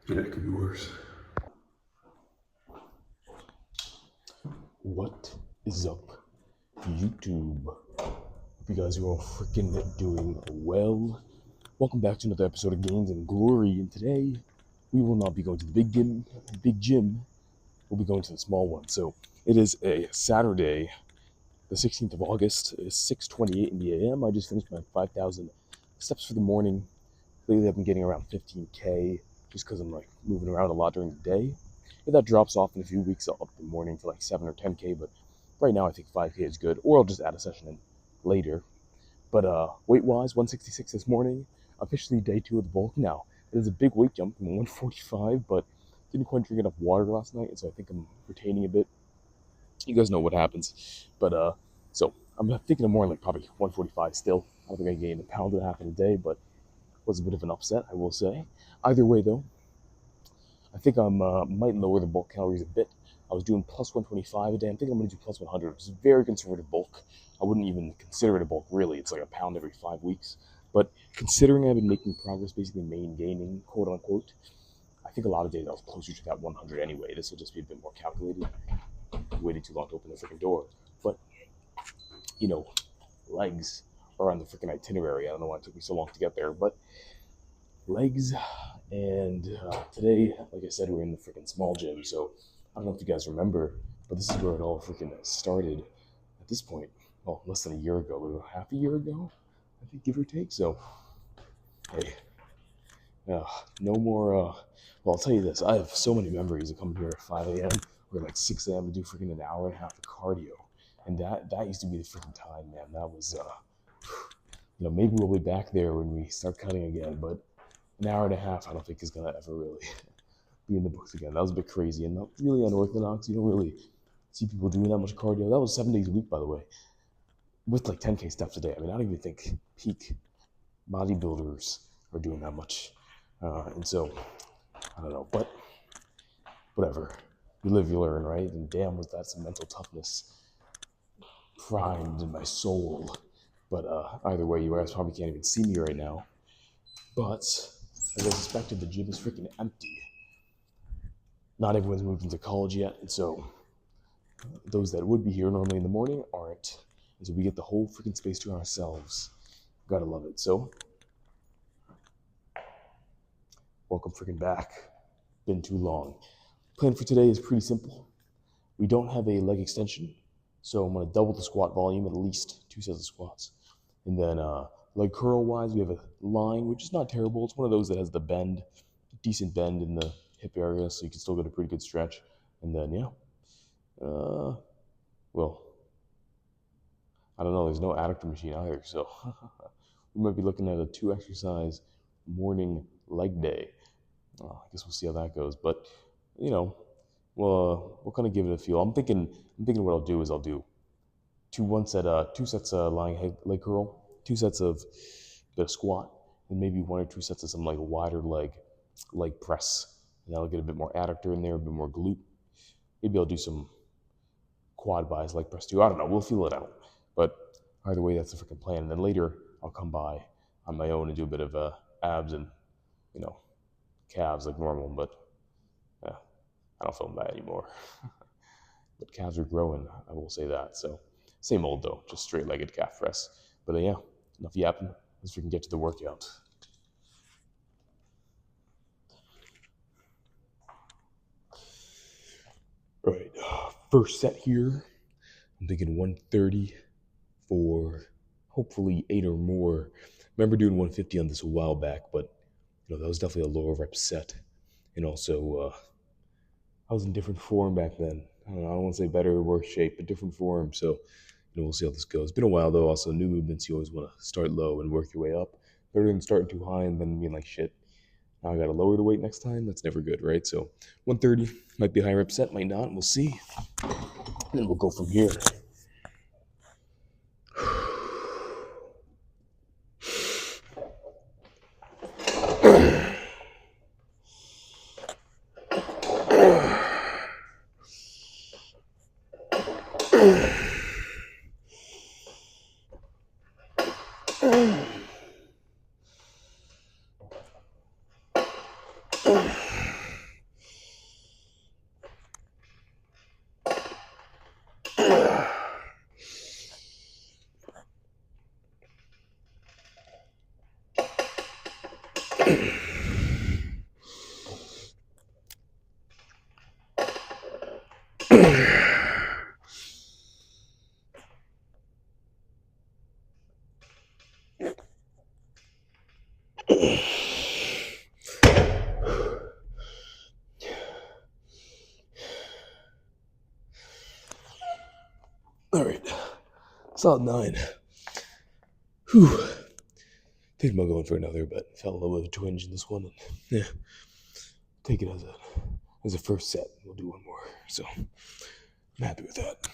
Yeah, it could be worse. What is up, YouTube? Hope you guys are all freaking doing well. Welcome back to another episode of Gains and Glory. And today, we will not be going to the big gym. We'll be going to the small one. So it is a Saturday, the 16th of August. It's 6:28 in the a.m. I just finished my 5,000 steps for the morning. Lately, I've been getting around 15K just because I'm like moving around a lot during the day. If that drops off in a few weeks, I'll up the morning to like 7 or 10K, but right now I think 5K is good, or I'll just add a session in later. But weight-wise, 166 this morning, officially day 2 of the bulk. Now, it is a big weight jump from 145, but didn't quite drink enough water last night, and so I think I'm retaining a bit. You guys know what happens. But so I'm thinking of more like probably 145 still. I don't think I gained a pound and a half in a day, but was a bit of an upset, I will say. Either way, though, I think I might lower the bulk calories a bit. I was doing plus 125 a day. I'm thinking I'm going to do plus 100, which is a very conservative bulk. I wouldn't even consider it a bulk, really. It's like a pound every 5 weeks. But considering I've been making progress, basically maintaining, quote unquote, I think a lot of days I was closer to that 100 anyway. This will just be a bit more calculated. I waited too long to open the freaking door. But, you know, legs are on the freaking itinerary. I don't know why it took me so long to get there, but legs. And today, like I said, we're in the freaking small gym. So I don't know if you guys remember, but this is where it all freaking started at this point. Well, less than a year ago, about half a year ago, I think, give or take. So, hey, no more. Well, I'll tell you this: I have so many memories of coming here at 5 a.m. or like 6 a.m. to do freaking an hour and a half of cardio, and that used to be the freaking time, man. That was, maybe we'll be back there when we start cutting again, but an hour and a half, I don't think is gonna ever really be in the books again. That was a bit crazy and not really unorthodox. You don't really see people doing that much cardio. That was 7 days a week, by the way, with like 10K steps a day. I mean, I don't even think peak bodybuilders are doing that much. And so, I don't know, but whatever. You live, you learn, right? And damn, was that some mental toughness primed in my soul. But either way, you guys probably can't even see me right now. But as I suspected, the gym is freaking empty. Not everyone's moved into college yet, and so those that would be here normally in the morning aren't. And so we get the whole freaking space to ourselves. Gotta love it. So, welcome freaking back. Been too long. Plan for today is pretty simple. We don't have a leg extension, so I'm gonna double the squat volume, at least 2 sets of squats. And then leg curl wise, we have a line, which is not terrible. It's one of those that has the bend, decent bend in the hip area, so you can still get a pretty good stretch. And then, yeah. Well, I don't know. There's no adductor machine either, so we might be looking at a 2 exercise morning leg day. I guess we'll see how that goes. But we'll kind of give it a feel. I'm thinking what I'll do is I'll do two sets of lying leg curl, 2 sets of bit of squat, and maybe 1 or 2 sets of some like wider leg press. And that'll get a bit more adductor in there, a bit more glute. Maybe I'll do some quad buys leg press too. I don't know. We'll feel it out. But either way, that's the freaking plan. And then later, I'll come by on my own and do a bit of abs and calves like normal. But I don't film that anymore. But calves are growing. I will say that. So same old though, just straight-legged calf press. But yeah, enough yapping. Let's freaking get to the workout. All right, first set here. I'm thinking 130 for hopefully 8 or more. Remember doing 150 on this a while back, but that was definitely a lower rep set. And also, I was in different form back then. I don't want to say better or worse shape, but different form. So, we'll see how this goes. It's been a while though. Also, new movements, you always want to start low and work your way up. Better than starting too high and then being like, shit, now I got to lower the weight next time. That's never good, right? So, 130 might be a high rep set, might not. We'll see. And then we'll go from here. Solid 9. Whew. Think about going for another, but felt a little bit of a twinge in this one. And, yeah, take it as a first set. We'll do one more. So I'm happy with that.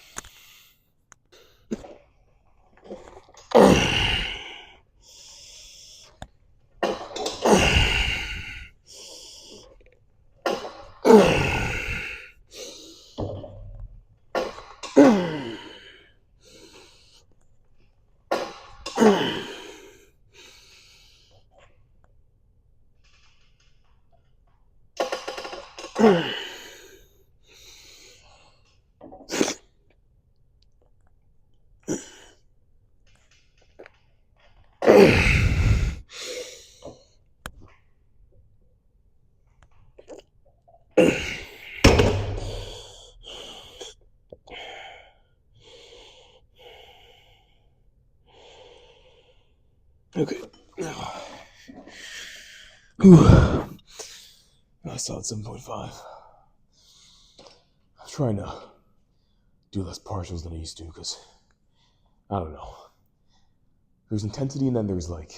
Okay. Whew. I solid 7.5. I'm trying to do less partials than I used to because, I don't know. There's intensity and then there's like,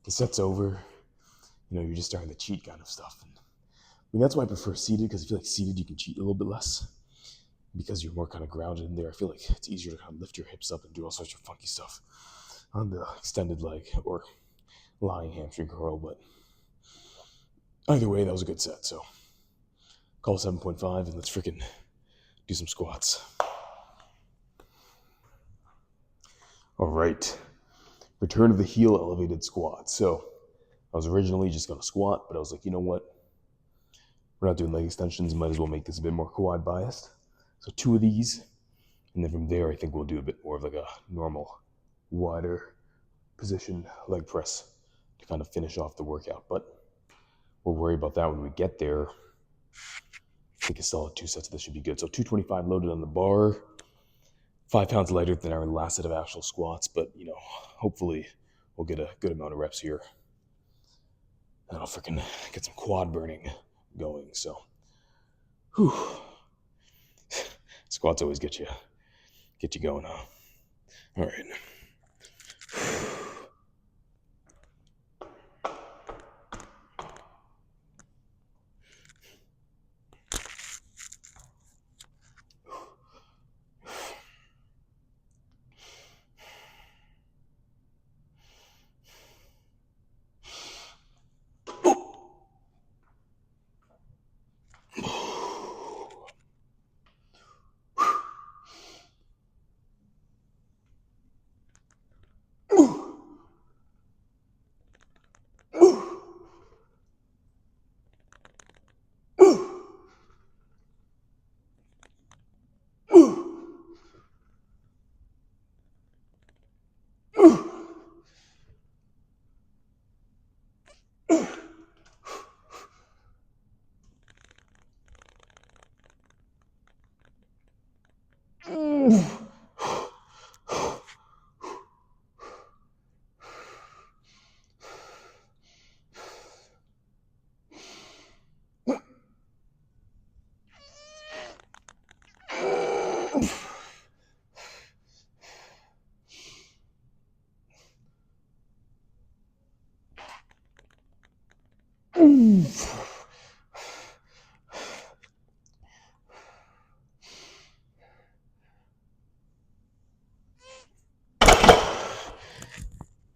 the set's over, you're just starting to cheat kind of stuff. And, that's why I prefer seated because I feel like seated you can cheat a little bit less because you're more kind of grounded in there. I feel like it's easier to kind of lift your hips up and do all sorts of funky stuff on the extended leg or lying hamstring curl. But either way, that was a good set. So call 7.5 and let's freaking do some squats. All right. Return of the heel elevated squat. So I was originally just going to squat, but I was like, you know what? We're not doing leg extensions. Might as well make this a bit more quad biased. So 2 of these. And then from there, I think we'll do a bit more of like a normal, wider position leg press to kind of finish off the workout. But we'll worry about that when we get there. I think a solid 2 sets of this should be good. So 225 loaded on the bar. 5 pounds lighter than our last set of actual squats. But, hopefully we'll get a good amount of reps here. And I'll freaking get some quad burning going. So, whew. Squats always get you going, huh? All right.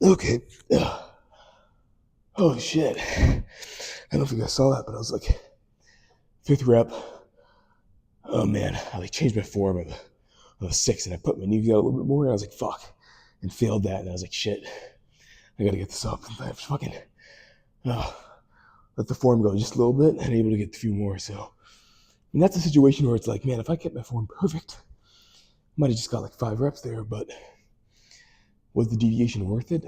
Okay. Oh shit. I don't know if you guys saw that, but I was like, 5th rep. Oh man, I changed my form of a 6 and I put my knees out a little bit more and I was like, fuck. And failed that and I was like, shit. I gotta get this up. I have to fucking let the form go just a little bit and able to get a few more. So, and that's a situation where it's like, man, if I kept my form perfect, I might have just got 5 reps there, but was the deviation worth it?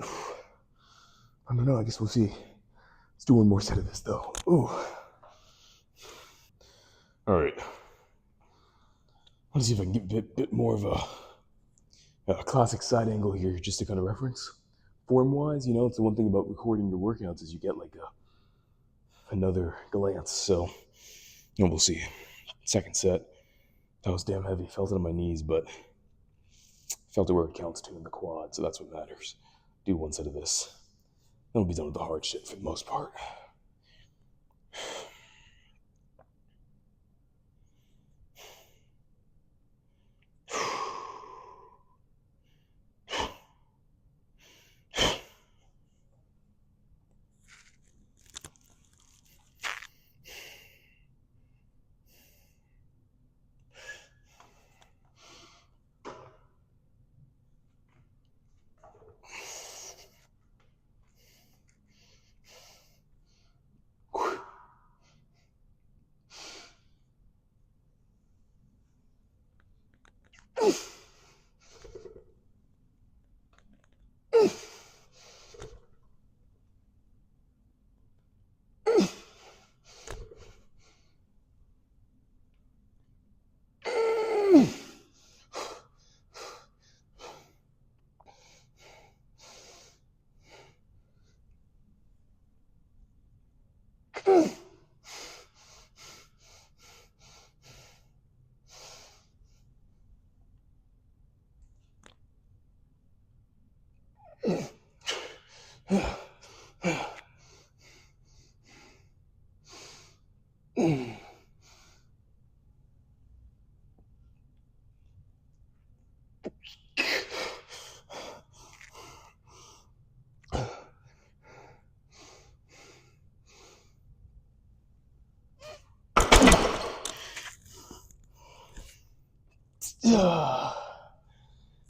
I don't know. I guess we'll see. Let's do one more set of this, though. Ooh. All right. Let's see if I can get a bit more of a classic side angle here, just to kind of reference. Form-wise, it's the one thing about recording your workouts is you get another glance. So, we'll see. Second set. That was damn heavy. Felt it on my knees, but Felt it where it counts too in the quad, so that's what matters. Do one set of this. Then we'll be done with the hard shit for the most part.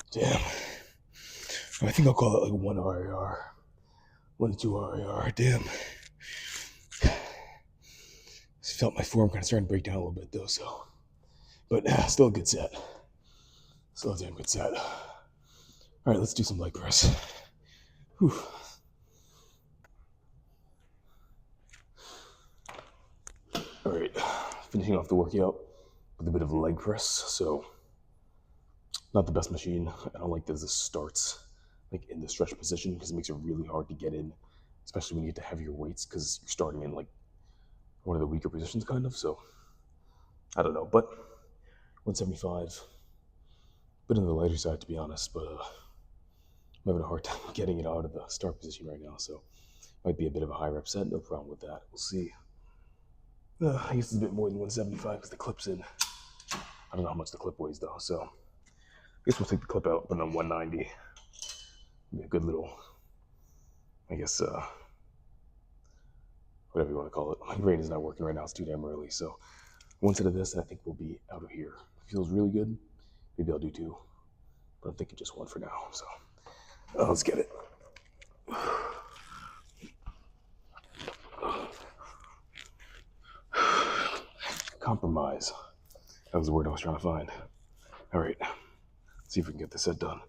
Damn. I think I'll call it like 1 RAR. 1 to 2 RAR. Damn. Just felt my form kind of starting to break down a little bit though, so. But still a good set. Still a damn good set. Alright, let's do some leg press. Whew. Alright, finishing off the workout with a bit of leg press. So, not the best machine. I don't like that this starts like in the stretch position because it makes it really hard to get in, especially when you get to heavier weights because you're starting in like one of the weaker positions kind of. So, I don't know, but 175, bit on the lighter side to be honest, but I'm having a hard time getting it out of the start position right now, so might be a bit of a high rep set, no problem with that. We'll see. I guess it's a bit more than 175 because the clip's in. I don't know how much the clip weighs though, so I guess we'll take the clip out, put it on 190. Be a good little, I guess, whatever you want to call it. My brain is not working right now, it's too damn early, so one set of this and I think we'll be out of here. If it feels really good, maybe I'll do 2, but I'm thinking just 1 for now, so let's get it. Compromise. That was the word I was trying to find. All right, let's see if we can get this set done.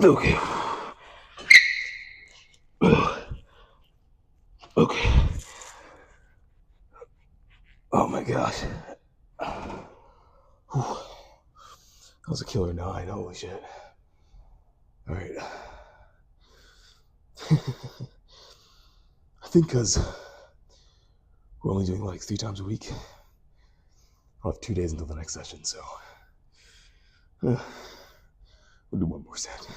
Okay. Okay. Oh my gosh. Whew. That was a killer 9, holy shit. All right. I think because we're only doing like 3 times a week, I'll have 2 days until the next session, so we'll do one more set.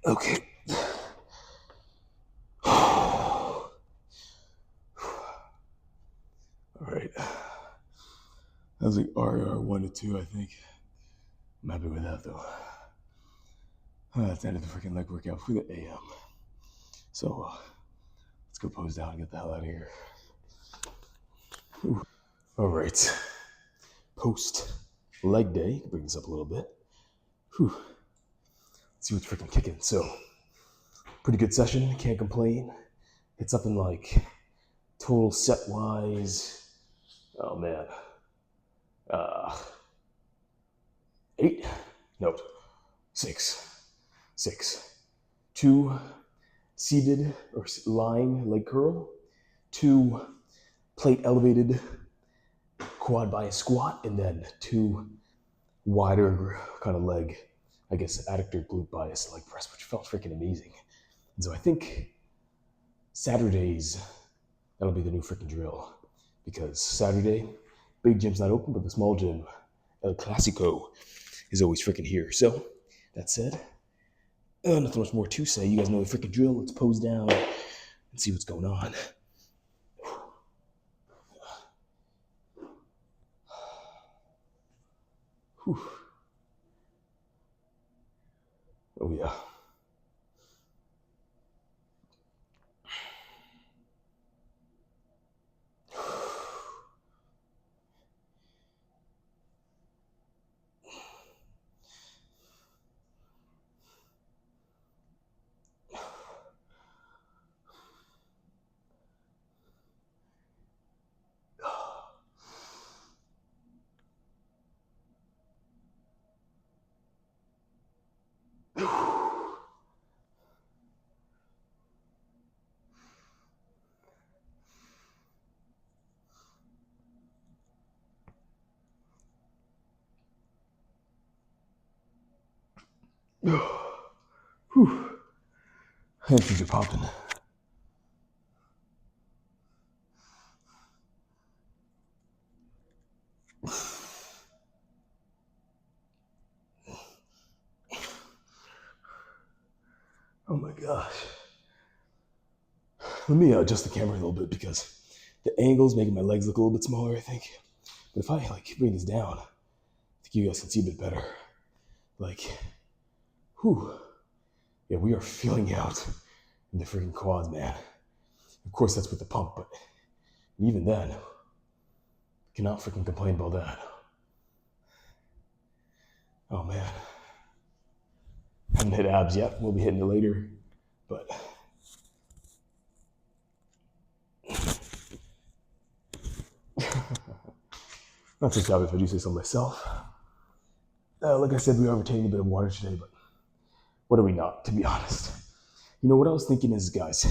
Okay. All right. That was like RR 1 to 2, I think. I'm happy with that though. That's the end of the freaking leg workout for the AM. So let's go pose down and get the hell out of here. All right. Post leg day. Bring this up a little bit. Let's see what's freaking kicking. So, pretty good session. Can't complain. Hit something like total set wise. Oh man. 8. No. 6. 2 seated or lying leg curl. 2 plate elevated quad bias squat, and then 2 wider kind of leg, I guess, adductor glute bias leg press, which felt freaking amazing. And so I think Saturdays, that'll be the new freaking drill, because Saturday, big gym's not open, but the small gym, El Clasico, is always freaking here. So that said, nothing much more to say. You guys know the freaking drill. Let's pose down and see what's going on. Whew. Oh yeah. Whew. Hamstrings are popping. Oh my gosh. Let me adjust the camera a little bit because the angle's making my legs look a little bit smaller, I think. But if I like bring this down, I think you guys can see a bit better. Like, whew. Yeah, we are feeling out in the freaking quads, man. Of course, that's with the pump, but even then, cannot freaking complain about that. Oh man. Haven't hit abs yet. We'll be hitting it later, but not so shabby if I do say so myself. Like I said, we are retaining a bit of water today, but what are we not, to be honest? You know, what I was thinking is, guys,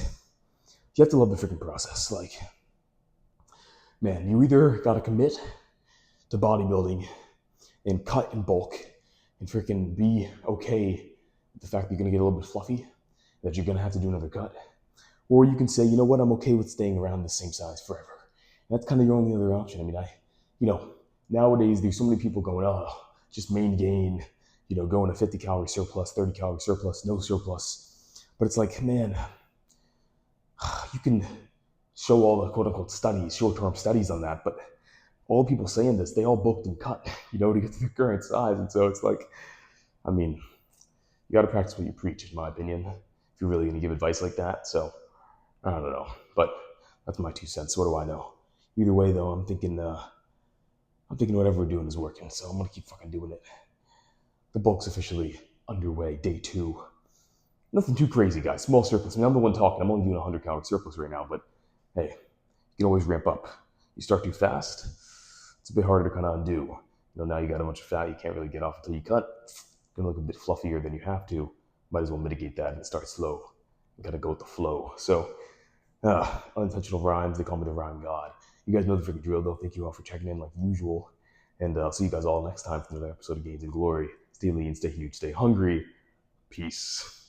you have to love the freaking process. Like, man, you either got to commit to bodybuilding and cut in bulk and freaking be okay with the fact that you're going to get a little bit fluffy, that you're going to have to do another cut. Or you can say, you know what, I'm okay with staying around the same size forever. And that's kind of your only other option. I mean, nowadays there's so many people going, oh, just main gain, going to 50 calorie surplus, 30 calorie surplus, no surplus. But it's like, man, you can show all the quote unquote studies, short term studies on that, but all people saying this, they all booked and cut, to get to the current size. And so it's like, I mean, you got to practice what you preach, in my opinion, if you're really going to give advice like that. So I don't know, but that's my 2 cents. What do I know? Either way, though, I'm thinking whatever we're doing is working, so I'm gonna keep fucking doing it. The bulk's officially underway, day 2. Nothing too crazy, guys. Small surplus. I mean, I'm the one talking. I'm only doing 100 calorie surplus right now, but hey, you can always ramp up. You start too fast, it's a bit harder to kind of undo. Now you got a bunch of fat you can't really get off until you cut. It's gonna look a bit fluffier than you have to. Might as well mitigate that and start slow. You gotta go with the flow. So, unintentional rhymes. They call me the rhyme god. You guys know the freaking drill, though. Thank you all for checking in like usual. And I'll see you guys all next time for another episode of Gains and Glory. Stay lean, stay huge, stay hungry. Peace.